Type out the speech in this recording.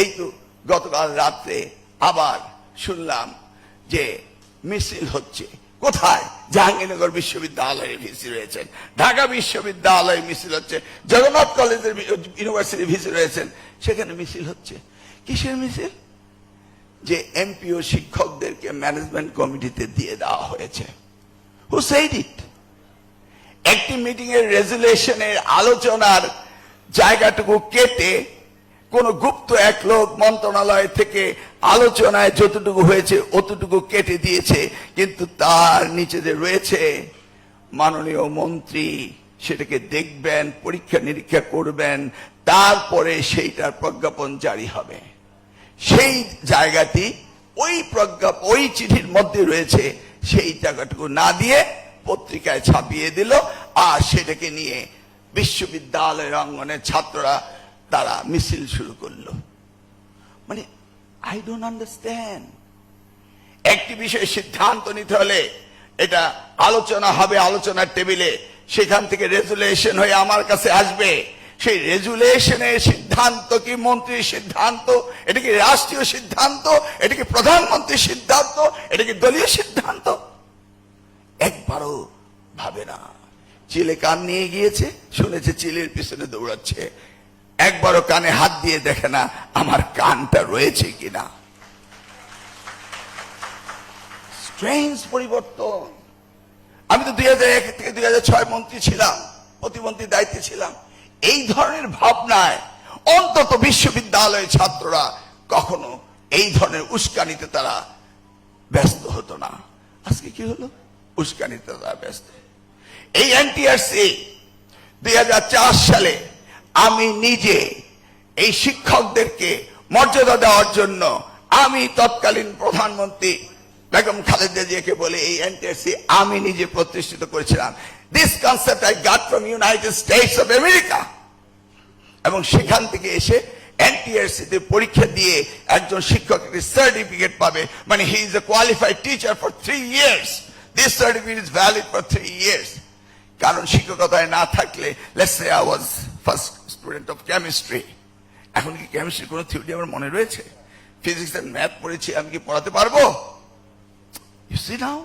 এই তো গতকাল রাত্রে আবার শুনলাম যে মিছিল হচ্ছে। কোথায়? জাহাঙ্গীরনগর বিশ্ববিদ্যালয়ে ভিসি রয়েছেন, ঢাকা বিশ্ববিদ্যালয়ে মিছিল হচ্ছে, জগন্নাথ কলেজের ইউনিভার্সিটি ভিসি রয়েছেন, সেখানে মিছিল হচ্ছে। কিসের মিছিল? যে এমপিও শিক্ষকদেরকে ম্যানেজমেন্ট কমিটিতে দিয়ে দেওয়া হয়েছে। Who said it? একটি মিটিং এর রেজুলেশনের আলোচনার জায়গাটুকু কেটে কোন গুপ্ত এক লোক মন্ত্রণালয় থেকে আলোচনায় যতটুকু হয়েছে অতটুকু কেটে দিয়েছে, কিন্তু তার নিচে যে রয়েছে মাননীয় মন্ত্রী সেটাকে দেখবেন, পরীক্ষা নিরীক্ষা করবেন, তারপরে সেইটার প্রজ্ঞাপন জারি হবে। সেই জায়গাটি ওই চিঠির মধ্যে রয়েছে, সেই জায়গাটুকু না দিয়ে পত্রিকায় ছাপিয়ে দিল, আর সেটাকে নিয়ে বিশ্ববিদ্যালয়ের অঙ্গনের ছাত্ররা তারা মিছিল শুরু করলো। মানে আই ডোন্ট আন্ডারস্ট্যান্ড। একটি বিষয়ে সিদ্ধান্ত নিতে হলে এটা আলোচনা হবে আলোচনার টেবিলে, সেখান থেকে রেজুলেশন হয়ে আমার কাছে আসবে। সেই রেজুলেশনের সিদ্ধান্ত কি মন্ত্রীর সিদ্ধান্ত? এটা কি রাষ্ট্রীয় সিদ্ধান্ত? এটা কি প্রধানমন্ত্রীর সিদ্ধান্ত? এটা কি দলীয় সিদ্ধান্ত? একবারও ভাবে না। চিলে কান নিয়ে গিয়েছে, শুনেছে চিলের পিছনে দৌড়াচ্ছে, একবারও কানে হাত দিয়ে দেখে না আমার কানটা রয়েছে কিনা। স্ট্রেঞ্জ পরিবর্তন। আমি তো 2001 থেকে 2006 মন্ত্রী ছিলাম, প্রতিমন্ত্রীর দায়িত্বে ছিলাম। এই ধরনের ভাবনায় অন্তত বিশ্ববিদ্যালয়ের ছাত্ররা কখনো এই ধরনের উস্কানিতে তারা ব্যস্ত হতো না। আজকে কি হলো? উস্কানিতে তারা ব্যস্ত। এই এনটিআরসি 2004 সালে আমি নিজে এই শিক্ষকদেরকে মর্যাদা দেওয়ার জন্য আমি তৎকালীন প্রধানমন্ত্রী বেগম খালেদা জিয়াকে বলে এই এনটিআরসি আমি নিজে প্রতিষ্ঠিত করেছিলাম। This concept I got from United states of America. এবং সেখান থেকে এসে এনটিআরসি তে পরীক্ষা দিয়ে একজন শিক্ষক একটি সার্টিফিকেট পাবে, মানে he is a qualified teacher for 3 years. This certificate is valid for 3 years. কারণ শিক্ষকতায় না থাকলে, let's say I was first student of chemistry, এখন কি কেমিস্ট্রি কোনো থিওরি আমার মনে রয়েছে? ফিজিক্স এন্ড ম্যাথ পড়েছি, আমি কি পড়াতে পারবো? You see now